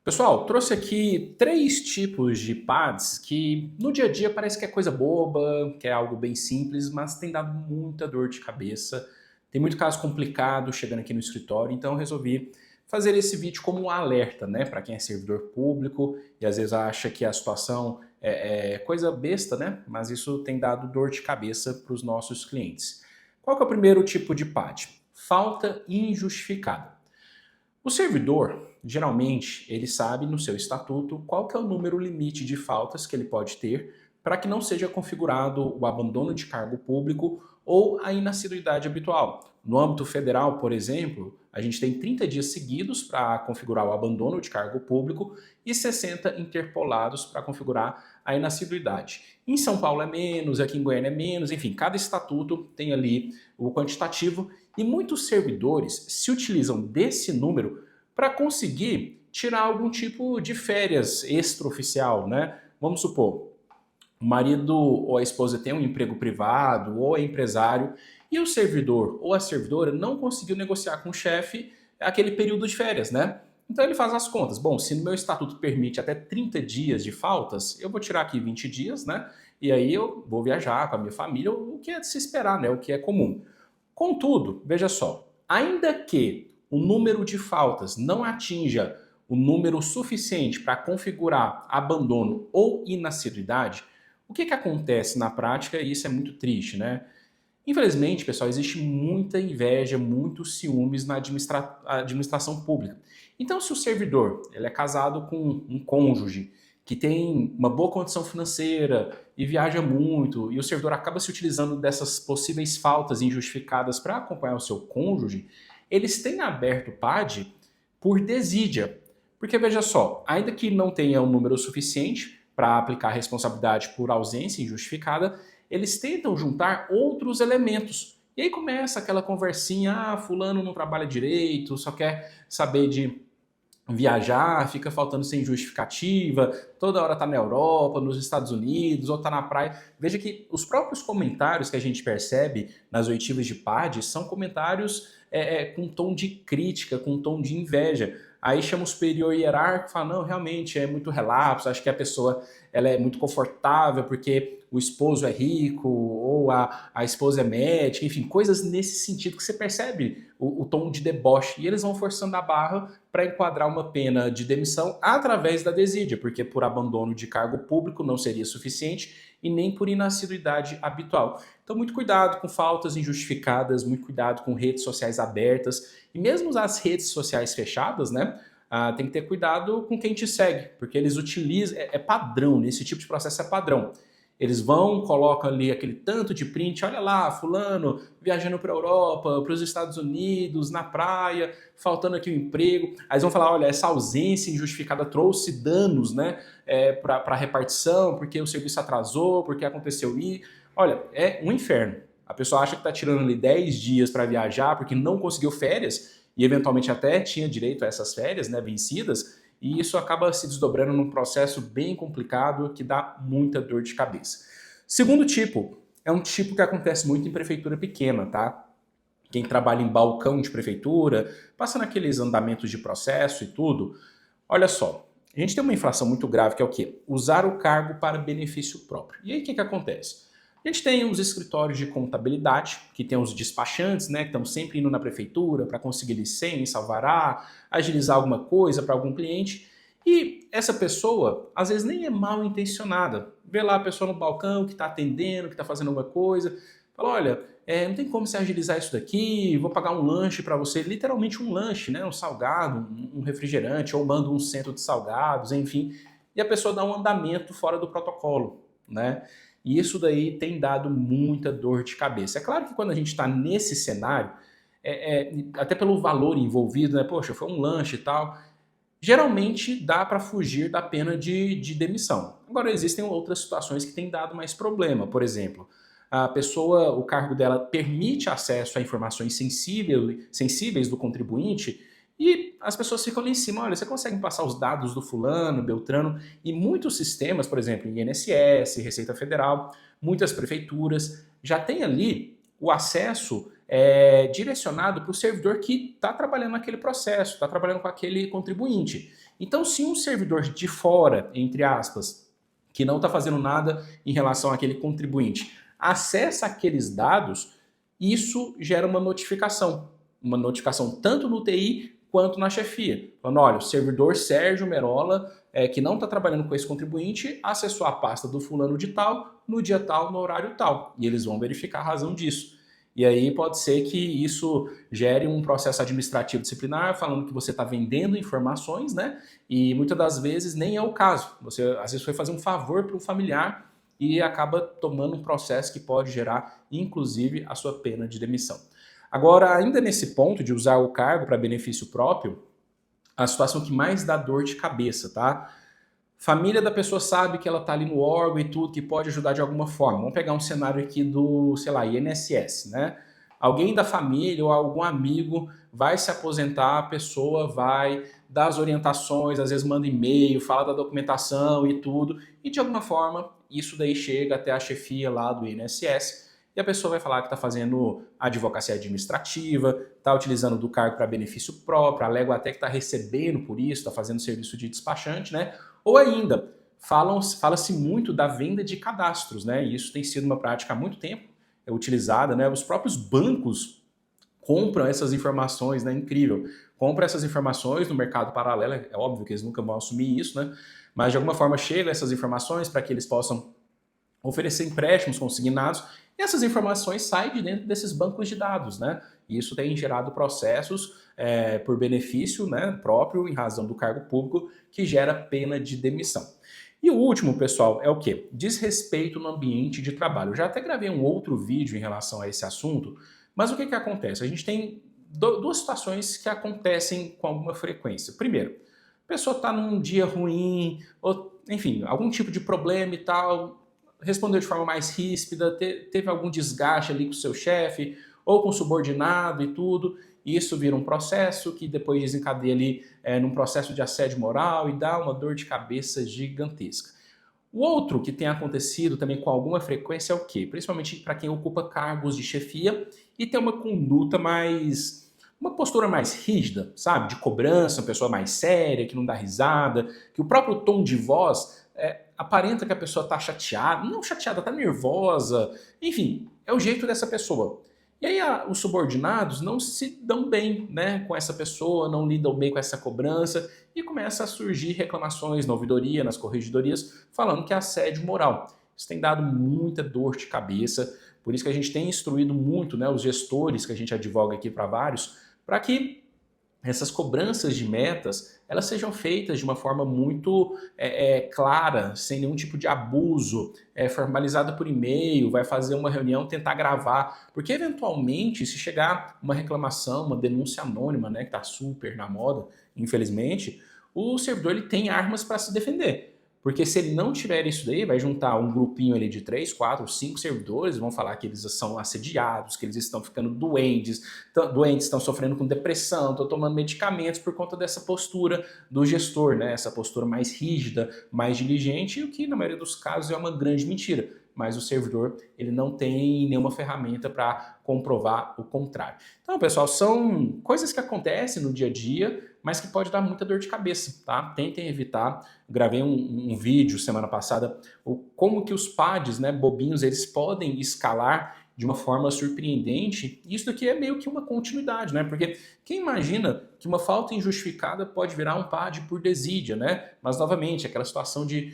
Pessoal, trouxe aqui três tipos de pads que no dia a dia parece que é coisa boba, que é algo bem simples, mas tem dado muita dor de cabeça. Tem muito caso complicado chegando aqui no escritório, então eu resolvi fazer esse vídeo como um alerta, né, para quem é servidor público e às vezes acha que a situação é coisa besta, né, mas isso tem dado dor de cabeça para os nossos clientes. Qual que é o primeiro tipo de pad? Falta injustificada. O servidor, geralmente, ele sabe no seu estatuto qual que é o número limite de faltas que ele pode ter para que não seja configurado o abandono de cargo público ou a inassiduidade habitual. No âmbito federal, por exemplo, a gente tem 30 dias seguidos para configurar o abandono de cargo público e 60 interpolados para configurar a inassiduidade. Em São Paulo é menos, aqui em Goiânia é menos, enfim, cada estatuto tem ali o quantitativo e muitos servidores se utilizam desse número para conseguir tirar algum tipo de férias extraoficial, né? Vamos supor, o marido ou a esposa tem um emprego privado ou é empresário e o servidor ou a servidora não conseguiu negociar com o chefe aquele período de férias, né? Então ele faz as contas. Bom, se no meu estatuto permite até 30 dias de faltas, eu vou tirar aqui 20 dias, né? E aí eu vou viajar com a minha família, o que é de se esperar, né? O que é comum. Contudo, veja só, ainda que o número de faltas não atinja o número suficiente para configurar abandono ou inassiduidade, o que acontece na prática, e isso é muito triste, né? Infelizmente, pessoal, existe muita inveja, muitos ciúmes na administração pública. Então, se o servidor ele é casado com um cônjuge que tem uma boa condição financeira e viaja muito, e o servidor acaba se utilizando dessas possíveis faltas injustificadas para acompanhar o seu cônjuge, eles têm aberto o PAD por desídia. Porque veja só, ainda que não tenha um número suficiente para aplicar a responsabilidade por ausência injustificada, eles tentam juntar outros elementos. E aí começa aquela conversinha, fulano não trabalha direito, só quer saber de viajar, fica faltando sem justificativa, toda hora tá na Europa, nos Estados Unidos, ou tá na praia. Veja que os próprios comentários que a gente percebe nas oitivas de PAD são comentários com tom de crítica, com tom de inveja. Aí chama o superior hierárquico e fala, não, realmente é muito relapso, acho que a pessoa ela é muito confortável porque o esposo é rico, ou a esposa é médica, enfim, coisas nesse sentido que você percebe o tom de deboche. E eles vão forçando a barra para enquadrar uma pena de demissão através da desídia, porque por abandono de cargo público não seria suficiente e nem por inassiduidade habitual. Então, muito cuidado com faltas injustificadas, muito cuidado com redes sociais abertas e mesmo as redes sociais fechadas, né? Tem que ter cuidado com quem te segue, porque eles utilizam, é padrão, nesse tipo de processo é padrão. Eles vão, colocam ali aquele tanto de print, olha lá, fulano viajando para a Europa, para os Estados Unidos, na praia, faltando aqui o emprego. Aí eles vão falar, olha, essa ausência injustificada trouxe danos, né, para a repartição, porque o serviço atrasou, porque aconteceu isso. Olha, é um inferno. A pessoa acha que está tirando ali 10 dias para viajar porque não conseguiu férias e eventualmente até tinha direito a essas férias, né, vencidas, e isso acaba se desdobrando num processo bem complicado que dá muita dor de cabeça. Segundo tipo, é um tipo que acontece muito em prefeitura pequena, tá? Quem trabalha em balcão de prefeitura, passa naqueles andamentos de processo e tudo. Olha só, a gente tem uma inflação muito grave que é o quê? Usar o cargo para benefício próprio. E aí o que acontece? A gente tem os escritórios de contabilidade, que tem os despachantes, né, que estão sempre indo na prefeitura para conseguir licença, alvará, agilizar alguma coisa para algum cliente. E essa pessoa, às vezes, nem é mal intencionada. Vê lá a pessoa no balcão que está atendendo, que está fazendo alguma coisa, fala, olha, não tem como você agilizar isso daqui, vou pagar um lanche para você, literalmente um lanche, né, um salgado, um refrigerante, ou mando um centro de salgados, enfim. E a pessoa dá um andamento fora do protocolo, né? E isso daí tem dado muita dor de cabeça. É claro que quando a gente está nesse cenário, até pelo valor envolvido, né? Poxa, foi um lanche e tal. Geralmente dá para fugir da pena de demissão. Agora, existem outras situações que têm dado mais problema. Por exemplo, a pessoa, o cargo dela permite acesso a informações sensíveis do contribuinte e as pessoas ficam ali em cima, olha, você consegue passar os dados do fulano, beltrano, e muitos sistemas, por exemplo, INSS, Receita Federal, muitas prefeituras, já tem ali o acesso direcionado para o servidor que está trabalhando naquele processo, está trabalhando com aquele contribuinte. Então, se um servidor de fora, entre aspas, que não está fazendo nada em relação àquele contribuinte, acessa aqueles dados, isso gera uma notificação. Uma notificação tanto no TI quanto na chefia. Falando, olha, o servidor Sérgio Merola, que não está trabalhando com esse contribuinte, acessou a pasta do fulano de tal, no dia tal, no horário tal. E eles vão verificar a razão disso. E aí pode ser que isso gere um processo administrativo disciplinar, falando que você está vendendo informações, né? E muitas das vezes nem é o caso. Você às vezes foi fazer um favor para um familiar e acaba tomando um processo que pode gerar, inclusive, a sua pena de demissão. Agora, ainda nesse ponto de usar o cargo para benefício próprio, a situação que mais dá dor de cabeça, tá? Família da pessoa sabe que ela está ali no órgão e tudo, que pode ajudar de alguma forma. Vamos pegar um cenário aqui do, sei lá, INSS, né? Alguém da família ou algum amigo vai se aposentar, a pessoa vai dar as orientações, às vezes manda e-mail, fala da documentação e tudo, e de alguma forma isso daí chega até a chefia lá do INSS e a pessoa vai falar que está fazendo advocacia administrativa, está utilizando do cargo para benefício próprio, alega até que está recebendo por isso, está fazendo serviço de despachante, né? Ou ainda, fala-se muito da venda de cadastros, né? E isso tem sido uma prática há muito tempo utilizada, né? Os próprios bancos compram essas informações, né? Incrível. Compram essas informações no mercado paralelo, é óbvio que eles nunca vão assumir isso, né? Mas de alguma forma chegam essas informações para que eles possam oferecer empréstimos consignados e essas informações saem de dentro desses bancos de dados, né? E isso tem gerado processos por benefício, né, próprio em razão do cargo público que gera pena de demissão. E o último, pessoal, é o quê? Desrespeito no ambiente de trabalho. Eu já até gravei um outro vídeo em relação a esse assunto, mas o que acontece? A gente tem duas situações que acontecem com alguma frequência. Primeiro, a pessoa está num dia ruim, ou, enfim, algum tipo de problema e tal, respondeu de forma mais ríspida, teve algum desgaste ali com o seu chefe, ou com o subordinado e tudo, e isso vira um processo que depois desencadeia ali num processo de assédio moral e dá uma dor de cabeça gigantesca. O outro que tem acontecido também com alguma frequência é o quê? Principalmente para quem ocupa cargos de chefia e tem uma conduta uma postura mais rígida, sabe? De cobrança, uma pessoa mais séria, que não dá risada, que o próprio tom de voz aparenta que a pessoa está chateada, não chateada, está nervosa, enfim, é o jeito dessa pessoa. E aí os subordinados não se dão bem, né, com essa pessoa, não lidam bem com essa cobrança e começa a surgir reclamações na ouvidoria, nas corregedorias, falando que é assédio moral. Isso tem dado muita dor de cabeça, por isso que a gente tem instruído muito, né, os gestores, que a gente advoga aqui para vários, para que essas cobranças de metas elas sejam feitas de uma forma muito clara, sem nenhum tipo de abuso, formalizada por e-mail, vai fazer uma reunião, tentar gravar, porque eventualmente se chegar uma reclamação, uma denúncia anônima, né, que está super na moda, infelizmente, o servidor ele tem armas para se defender. Porque se ele não tiver isso daí, vai juntar um grupinho ali de 3, 4, 5 servidores, vão falar que eles são assediados, que eles estão ficando doentes, estão sofrendo com depressão, estão tomando medicamentos por conta dessa postura do gestor, né? Essa postura mais rígida, mais diligente, o que na maioria dos casos é uma grande mentira. Mas o servidor ele não tem nenhuma ferramenta para comprovar o contrário. Então, pessoal, são coisas que acontecem no dia a dia, mas que pode dar muita dor de cabeça, tá? Tentem evitar. Eu gravei um vídeo semana passada, como que os PADs, né, bobinhos, eles podem escalar de uma forma surpreendente. Isso daqui é meio que uma continuidade, né? Porque quem imagina que uma falta injustificada pode virar um PAD por desídia, né? Mas, novamente, aquela situação de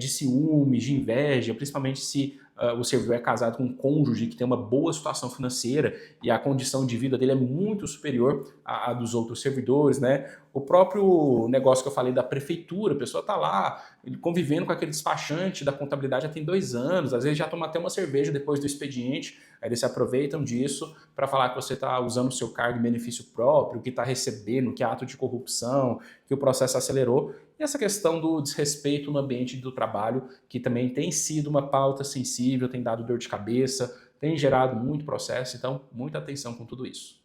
ciúmes, de inveja, principalmente se o servidor é casado com um cônjuge que tem uma boa situação financeira e a condição de vida dele é muito superior à dos outros servidores, né? O próprio negócio que eu falei da prefeitura, a pessoa está lá convivendo com aquele despachante da contabilidade já tem 2 anos, às vezes já toma até uma cerveja depois do expediente, aí eles se aproveitam disso para falar que você está usando o seu cargo em benefício próprio, que está recebendo, que é ato de corrupção, que o processo acelerou. E essa questão do desrespeito no ambiente do trabalho, que também tem sido uma pauta sensível, tem dado dor de cabeça, tem gerado muito processo, então muita atenção com tudo isso.